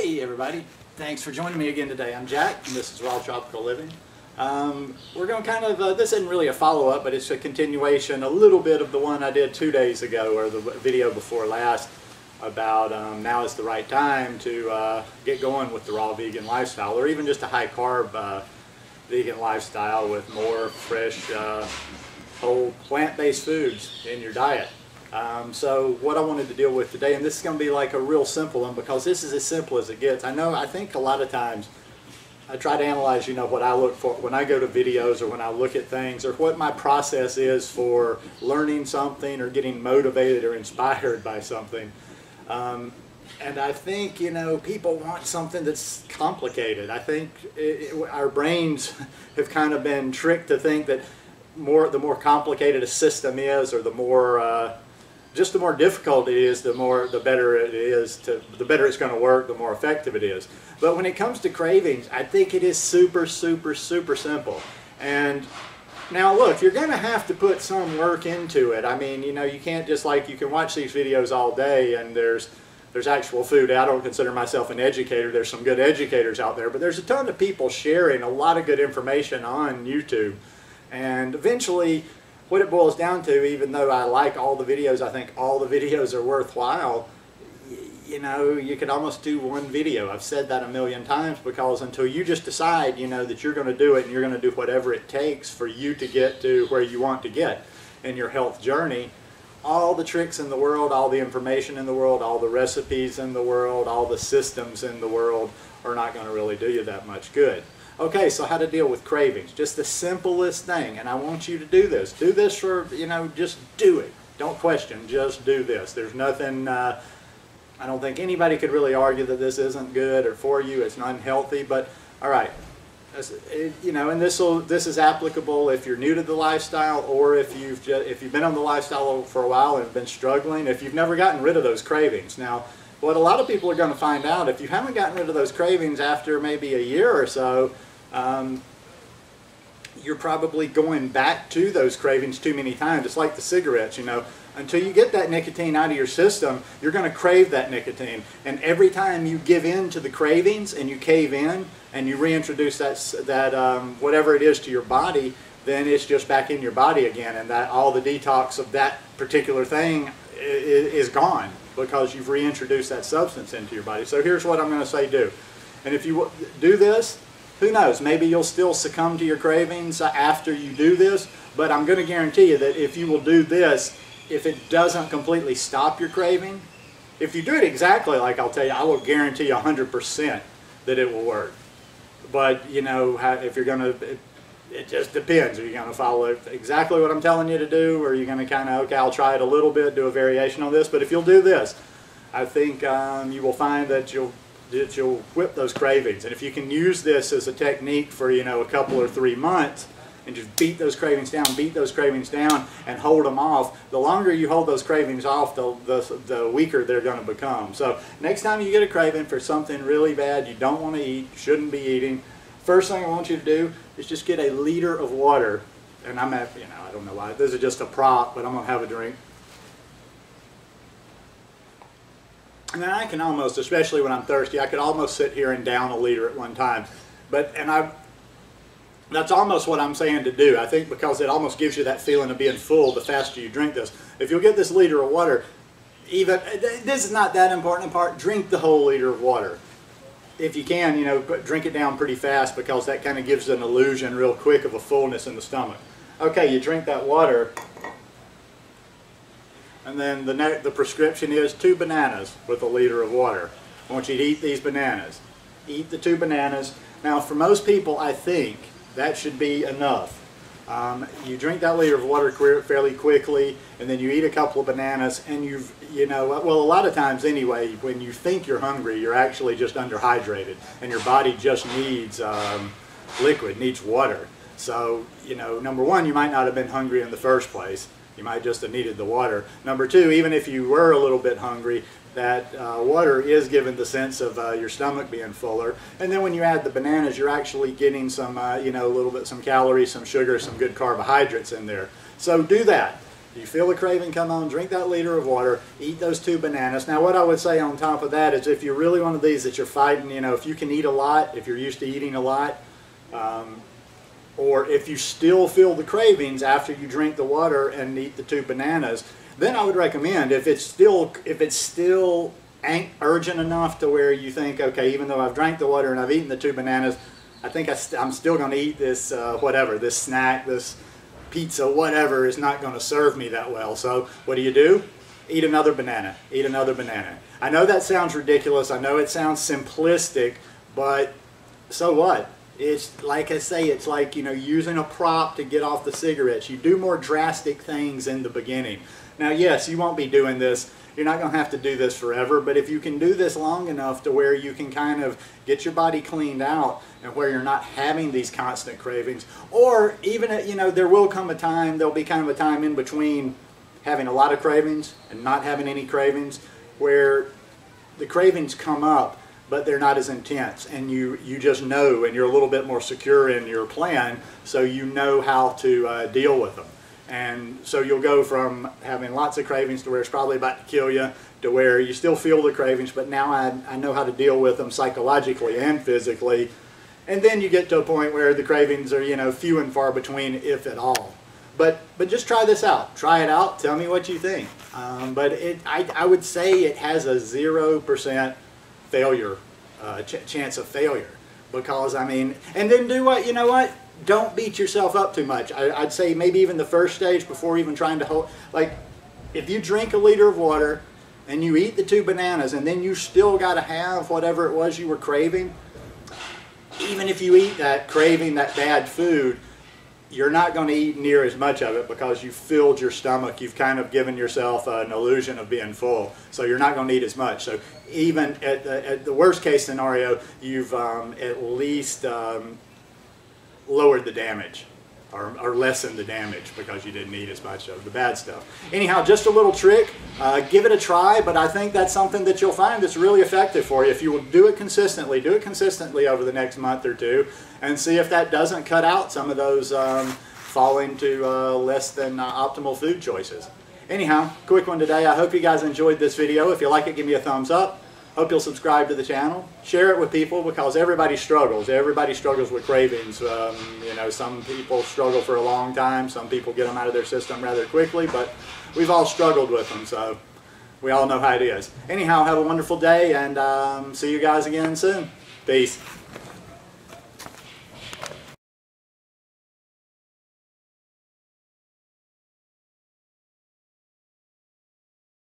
Hey everybody, thanks for joining me again today. I'm Jack and this is Raw Tropical Living. We're going to kind of, this isn't really a follow-up, but it's a continuation, a little bit of the one I did 2 days ago, or the video before last, about now is the right time to get going with the raw vegan lifestyle, or even just a high carb vegan lifestyle with more fresh, whole plant-based foods in your diet. So what I wanted to deal with today, and this is going to be like a real simple one because this is as simple as it gets. I think a lot of times I try to analyze, what I look for when I go to videos or when I look at things, or what my process is for learning something or getting motivated or inspired by something. And I think, people want something that's complicated. I think our brains have kind of been tricked to think that the more complicated a system is, or the more just the more difficult it is, the better it is, the better it's going to work, the more effective it is. But when it comes to cravings, I think it is super, super, super simple. And now look, you're going to have to put some work into it. I mean, you can't just you can watch these videos all day and there's actual food. I don't consider myself an educator. There's some good educators out there, but there's a ton of people sharing a lot of good information on YouTube. And eventually, what it boils down to, even though I like all the videos, I think all the videos are worthwhile, you could almost do one video. I've said that a million times, because until you just decide, that you're going to do it and you're going to do whatever it takes for you to get to where you want to get in your health journey, all the tricks in the world, all the information in the world, all the recipes in the world, all the systems in the world are not going to really do you that much good. Okay, so how to deal with cravings. Just the simplest thing, and I want you to do this. Do this for, just do it. Don't question, just do this. There's nothing, I don't think anybody could really argue that this isn't good or for you, it's unhealthy, but all right. And this is applicable if you're new to the lifestyle, or if you've been on the lifestyle for a while and have been struggling, if you've never gotten rid of those cravings. Now, what a lot of people are going to find out, if you haven't gotten rid of those cravings after maybe a year or so, you're probably going back to those cravings too many times. It's like the cigarettes, until you get that nicotine out of your system, you're going to crave that nicotine. And every time you give in to the cravings and you cave in and you reintroduce that whatever it is to your body, then it's just back in your body again, and that all the detox of that particular thing is gone, because you've reintroduced that substance into your body. So here's what I'm going to say do. And if you do this, who knows, maybe you'll still succumb to your cravings after you do this, but I'm going to guarantee you that if you will do this, if it doesn't completely stop your craving, if you do it exactly like I'll tell you, I will guarantee you 100% that it will work. But, if you're going to, it just depends. Are you going to follow exactly what I'm telling you to do, or are you going to kind of, okay, I'll try it a little bit, do a variation on this, but if you'll do this, I think you will find that you'll whip those cravings. And if you can use this as a technique for, a couple or 3 months, and just beat those cravings down, and hold them off, the longer you hold those cravings off, the weaker they're going to become. So next time you get a craving for something really bad you don't want to eat, shouldn't be eating, first thing I want you to do is just get a liter of water. And I'm at, I don't know why, this is just a prop, but I'm going to have a drink. And then I can almost, especially when I'm thirsty, I could almost sit here and down a liter at one time. That's almost what I'm saying to do. I think because it almost gives you that feeling of being full the faster you drink this. If you'll get this liter of water, this is not that important part, drink the whole liter of water. If you can, drink it down pretty fast, because that kind of gives an illusion real quick of a fullness in the stomach. Okay, you drink that water, and then the prescription is 2 bananas with a liter of water. I want you to eat these bananas. Eat the 2 bananas. Now, for most people, I think that should be enough. You drink that liter of water fairly quickly, and then you eat a couple of bananas, and well, a lot of times anyway, when you think you're hungry, you're actually just underhydrated, and your body just needs liquid, needs water. So, number one, you might not have been hungry in the first place. You might just have needed the water. Number two, even if you were a little bit hungry, that water is given the sense of your stomach being fuller. And then when you add the bananas, you're actually getting some, some calories, some sugar, some good carbohydrates in there. So do that. You feel the craving come on, drink that liter of water, eat those 2 bananas. Now what I would say on top of that is if you're really one of these that you're fighting, you know, if you can eat a lot, if you're used to eating a lot, or if you still feel the cravings after you drink the water and eat the 2 bananas, then I would recommend if it's still ain't urgent enough to where you think, okay, even though I've drank the water and I've eaten the 2 bananas, I think I'm still going to eat this whatever, this snack, this pizza, whatever is not going to serve me that well. So what do? Eat another banana. Eat another banana. I know that sounds ridiculous. I know it sounds simplistic, but so what? It's like I say, it's like, you know, using a prop to get off the cigarettes. You do more drastic things in the beginning. Now, yes, you won't be doing this. You're not going to have to do this forever, but if you can do this long enough to where you can kind of get your body cleaned out and where you're not having these constant cravings, or even, you know, there will come a time, there'll be kind of a time in between having a lot of cravings and not having any cravings, where the cravings come up, but they're not as intense, and you just know, and you're a little bit more secure in your plan, so you know how to deal with them. And so you'll go from having lots of cravings to where it's probably about to kill you, to where you still feel the cravings, but now I know how to deal with them psychologically and physically. And then you get to a point where the cravings are, you know, few and far between, if at all. But just try this out. Try it out. Tell me what you think. But I would say it has a 0% failure, chance of failure. Because, I mean, and then do what, you know what? Don't beat yourself up too much. I'd say maybe even the first stage before even trying to hold, like if you drink a liter of water and you eat the 2 bananas and then you still got to have whatever it was you were craving, even if you eat that craving, that bad food, you're not going to eat near as much of it because you've filled your stomach. You've kind of given yourself an illusion of being full. So you're not going to eat as much. So even at the worst case scenario, you've at least lowered the damage or lessened the damage because you didn't eat as much of the bad stuff. Anyhow, just a little trick. Give it a try, but I think that's something that you'll find that's really effective for you. If you will do it consistently over the next month or 2 and see if that doesn't cut out some of those falling to less than optimal food choices. Anyhow, quick one today. I hope you guys enjoyed this video. If you like it, give me a thumbs up. Hope you'll subscribe to the channel. Share it with people because everybody struggles. Everybody struggles with cravings. You know, some people struggle for a long time. Some people get them out of their system rather quickly, but we've all struggled with them, so we all know how it is. Anyhow, have a wonderful day, and see you guys again soon. Peace.